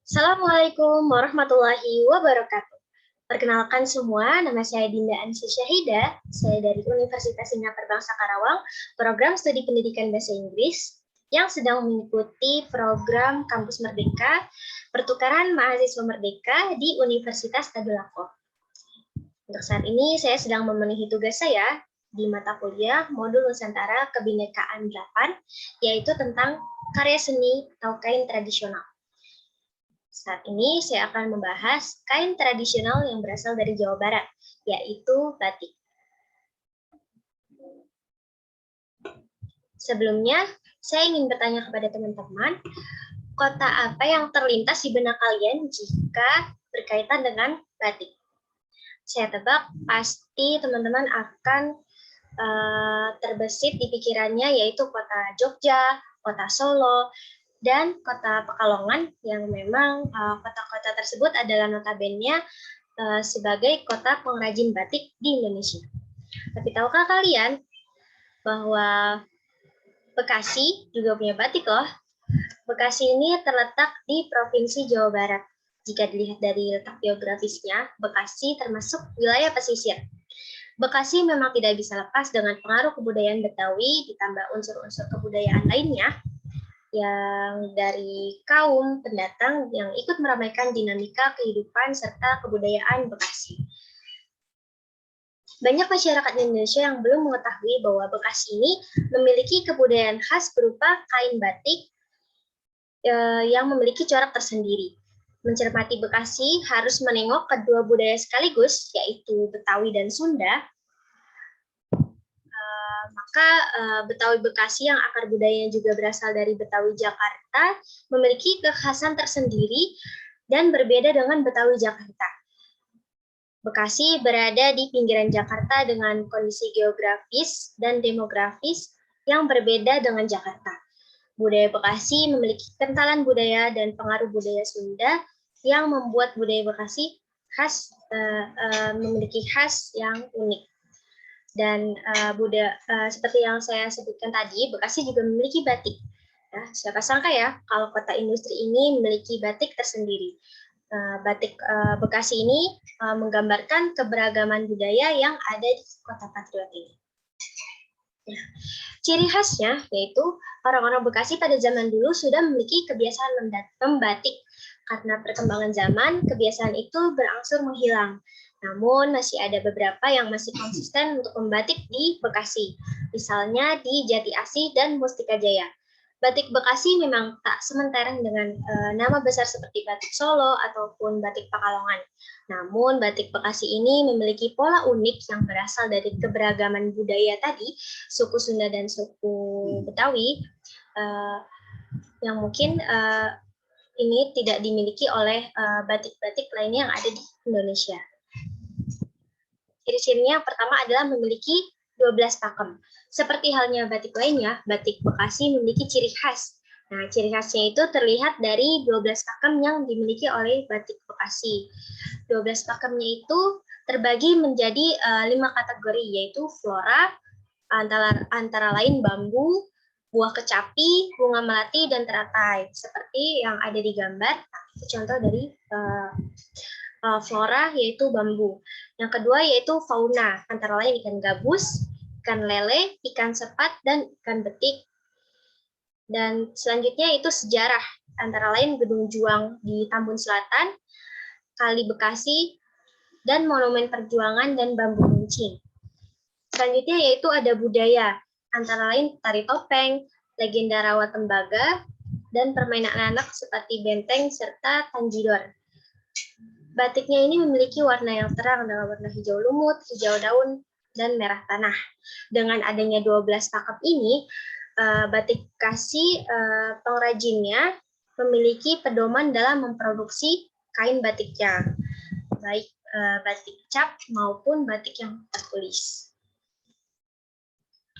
Assalamualaikum warahmatullahi wabarakatuh. Perkenalkan semua, nama saya Dinda Ansi Syahida. Saya dari Universitas Singapura Bangsa Karawang, program studi pendidikan bahasa Inggris yang sedang mengikuti program Kampus Merdeka, pertukaran mahasiswa merdeka di Universitas Tadulako. Untuk saat ini, saya sedang memenuhi tugas saya di mata kuliah Modul Nusantara Kebinekaan 8, yaitu tentang karya seni atau kain tradisional. Saat ini saya akan membahas kain tradisional yang berasal dari Jawa Barat, yaitu batik. Sebelumnya, saya ingin bertanya kepada teman-teman, kota apa yang terlintas di benak kalian jika berkaitan dengan batik? Saya tebak pasti teman-teman akan terbesit di pikirannya, yaitu kota Jogja, kota Solo, dan kota Pekalongan, yang memang kota-kota tersebut adalah notabene sebagai kota pengrajin batik di Indonesia. Tapi tahukah kalian bahwa Bekasi juga punya batik loh? Bekasi ini terletak di Provinsi Jawa Barat. Jika dilihat dari letak geografisnya, Bekasi termasuk wilayah pesisir. Bekasi memang tidak bisa lepas dengan pengaruh kebudayaan Betawi ditambah unsur-unsur kebudayaan lainnya yang dari kaum pendatang yang ikut meramaikan dinamika kehidupan serta kebudayaan Bekasi. Banyak masyarakat Indonesia yang belum mengetahui bahwa Bekasi ini memiliki kebudayaan khas berupa kain batik yang memiliki corak tersendiri. Mencermati Bekasi harus menengok kedua budaya sekaligus, yaitu Betawi dan Sunda. Maka Betawi Bekasi yang akar budayanya juga berasal dari Betawi Jakarta memiliki kekhasan tersendiri dan berbeda dengan Betawi Jakarta. Bekasi berada di pinggiran Jakarta dengan kondisi geografis dan demografis yang berbeda dengan Jakarta. Budaya Bekasi memiliki kentalan budaya dan pengaruh budaya Sunda yang membuat budaya Bekasi memiliki khas yang unik. Dan seperti yang saya sebutkan tadi, Bekasi juga memiliki batik. Ya, siapa sangka ya kalau kota industri ini memiliki batik tersendiri. Batik Bekasi ini menggambarkan keberagaman budaya yang ada di kota patriot ini. Nah, ciri khasnya yaitu orang-orang Bekasi pada zaman dulu sudah memiliki kebiasaan membatik. Karena perkembangan zaman, kebiasaan itu berangsur menghilang. Namun masih ada beberapa yang masih konsisten untuk membatik di Bekasi. Misalnya di Jati Asih dan Mustika Jaya. Batik Bekasi memang tak sementara dengan nama besar seperti batik Solo ataupun batik Pekalongan. Namun batik Bekasi ini memiliki pola unik yang berasal dari keberagaman budaya tadi, suku Sunda dan suku Betawi, yang mungkin ini tidak dimiliki oleh batik-batik lainnya yang ada di Indonesia. Ciri-cirinya yang pertama adalah memiliki 12 pakem. Seperti halnya batik lainnya, batik Bekasi memiliki ciri khas. Nah, ciri khasnya itu terlihat dari 12 pakem yang dimiliki oleh batik Bekasi. 12 pakemnya itu terbagi menjadi 5 kategori, yaitu flora, antara lain bambu, buah kecapi, bunga melati, dan teratai. Seperti yang ada di gambar, nah, itu contoh dari flora, yaitu bambu. Yang kedua yaitu fauna, antara lain ikan gabus, ikan lele, ikan sepat, dan ikan betik. Dan selanjutnya itu sejarah, antara lain Gedung Juang di Tambun Selatan, Kali Bekasi, dan Monumen Perjuangan dan Bambu Runcing. Selanjutnya yaitu ada budaya, antara lain tari topeng, legenda rawa tembaga, dan permainan anak seperti benteng serta tanjidor. Batiknya ini memiliki warna yang terang dengan warna hijau lumut, hijau daun, dan merah tanah. Dengan adanya 12 pakem ini, batik Bekasi pengrajinnya memiliki pedoman dalam memproduksi kain batiknya, baik batik cap maupun batik yang tertulis.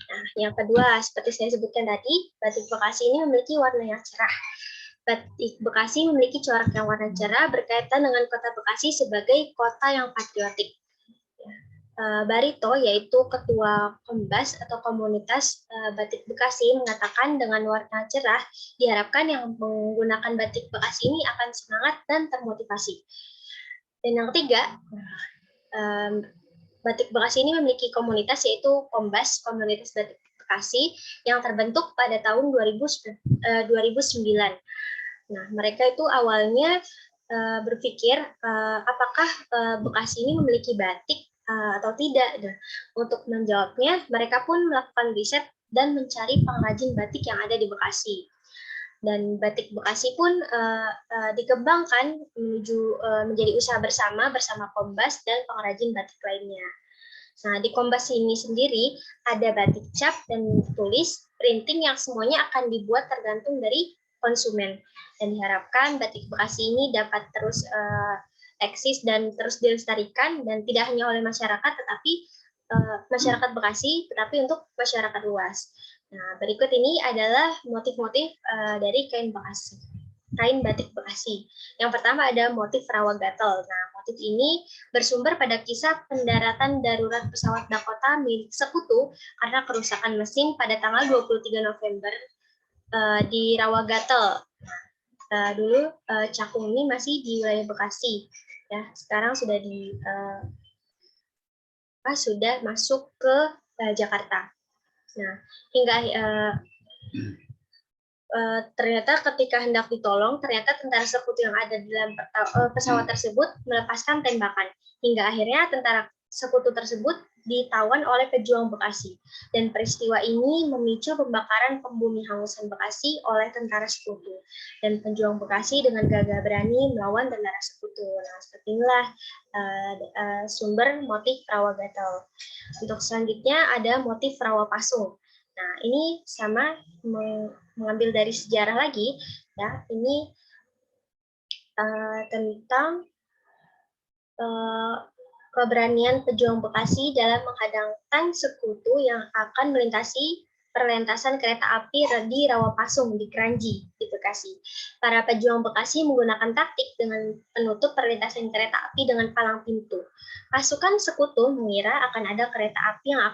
Nah, yang kedua, seperti saya sebutkan tadi, batik Bekasi ini memiliki warna yang cerah. Batik Bekasi memiliki corak yang warna cerah berkaitan dengan kota Bekasi sebagai kota yang patriotik. Barito, yaitu Ketua Kombas atau Komunitas Batik Bekasi, mengatakan dengan warna cerah, diharapkan yang menggunakan batik Bekasi ini akan semangat dan termotivasi. Dan yang ketiga, Batik Bekasi ini memiliki komunitas, yaitu Kombas, Komunitas Batik Bekasi, yang terbentuk pada tahun 2009. Nah, mereka itu awalnya berpikir apakah Bekasi ini memiliki batik atau tidak. Dan untuk menjawabnya, mereka pun melakukan riset dan mencari pengrajin batik yang ada di Bekasi. Dan batik Bekasi pun dikembangkan menuju menjadi usaha bersama Kombas dan pengrajin batik lainnya. Nah, di Kombas ini sendiri ada batik cap dan tulis, printing yang semuanya akan dibuat tergantung dari konsumen. Dan diharapkan batik Bekasi ini dapat terus eksis dan terus dilestarikan, dan tidak hanya oleh masyarakat, tetapi masyarakat Bekasi, tetapi untuk masyarakat luas. Nah, berikut ini adalah motif-motif dari kain Bekasi, kain batik Bekasi. Yang pertama ada motif rawa gatel. Nah, motif ini bersumber pada kisah pendaratan darurat pesawat Dakota milik Sekutu karena kerusakan mesin pada tanggal 23 November di Rawa Gatel. Dulu Cakung ini masih di wilayah Bekasi, ya. Sekarang sudah sudah masuk ke Jakarta. Nah, hingga ternyata ketika hendak ditolong, ternyata tentara Sekutu yang ada di dalam pesawat tersebut melepaskan tembakan. Hingga akhirnya tentara Sekutu tersebut ditawan oleh pejuang Bekasi. Dan peristiwa ini memicu pembakaran pembumi hangusan Bekasi oleh tentara Sekutu. Dan pejuang Bekasi dengan gagah berani melawan tentara Sekutu. Nah, seperti inilah sumber motif rawa gatel. Untuk selanjutnya ada motif rawa pasung. Nah, ini sama mengambil dari sejarah lagi, ya. Ini tentang keberanian pejuang Bekasi dalam menghadangkan Sekutu yang akan melintasi perlintasan kereta api di Rawapasung di Kranji di Bekasi. Para pejuang Bekasi menggunakan taktik dengan penutup perlintasan kereta api dengan palang pintu. Pasukan Sekutu mengira akan ada kereta api yang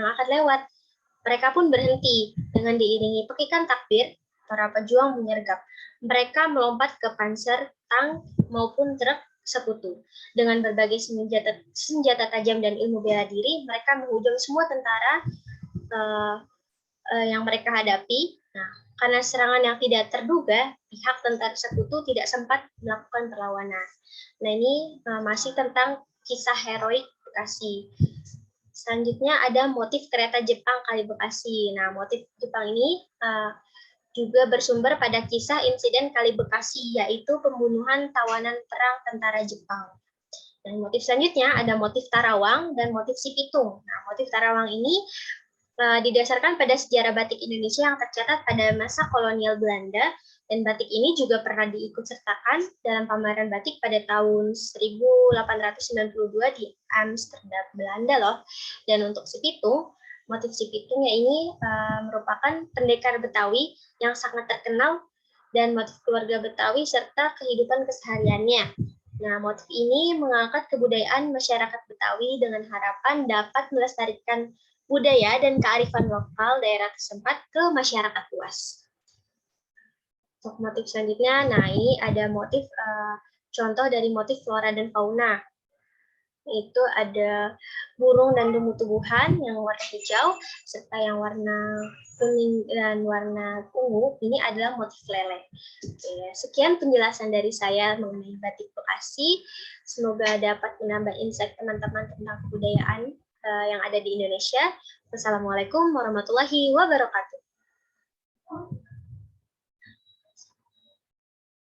akan lewat. Mereka pun berhenti dengan diiringi pekikan takbir. Para pejuang menyergap. Mereka melompat ke panser, tank maupun truk Sekutu. Dengan berbagai senjata tajam dan ilmu bela diri, mereka menghujam semua tentara yang mereka hadapi. Nah, karena serangan yang tidak terduga, pihak tentara Sekutu tidak sempat melakukan perlawanan. Nah, ini masih tentang kisah heroik Bekasi. Selanjutnya ada motif kereta Jepang Kali Bekasi. Nah, motif Jepang ini juga bersumber pada kisah insiden Kali Bekasi, yaitu pembunuhan tawanan perang tentara Jepang. Dan motif selanjutnya ada motif Tarawang dan motif Sipitung. Nah, motif Tarawang ini didasarkan pada sejarah batik Indonesia yang tercatat pada masa kolonial Belanda, dan batik ini juga pernah diikutsertakan dalam pameran batik pada tahun 1892 di Amsterdam, Belanda loh. Dan untuk Sipitung, motif Sipitungnya ini merupakan pendekar Betawi yang sangat terkenal dan motif keluarga Betawi serta kehidupan kesehariannya. Nah, motif ini mengangkat kebudayaan masyarakat Betawi dengan harapan dapat melestarikan budaya dan kearifan lokal daerah setempat ke masyarakat luas. Untuk motif selanjutnya, nah ini ada motif contoh dari motif flora dan fauna. Itu ada burung dan tumbuh-tumbuhan yang warna hijau, serta yang warna kuning dan warna ungu. Ini adalah motif lele. Oke, sekian penjelasan dari saya mengenai batik Bekasi. Semoga dapat menambah insight teman-teman tentang kebudayaan yang ada di Indonesia. Wassalamualaikum warahmatullahi wabarakatuh.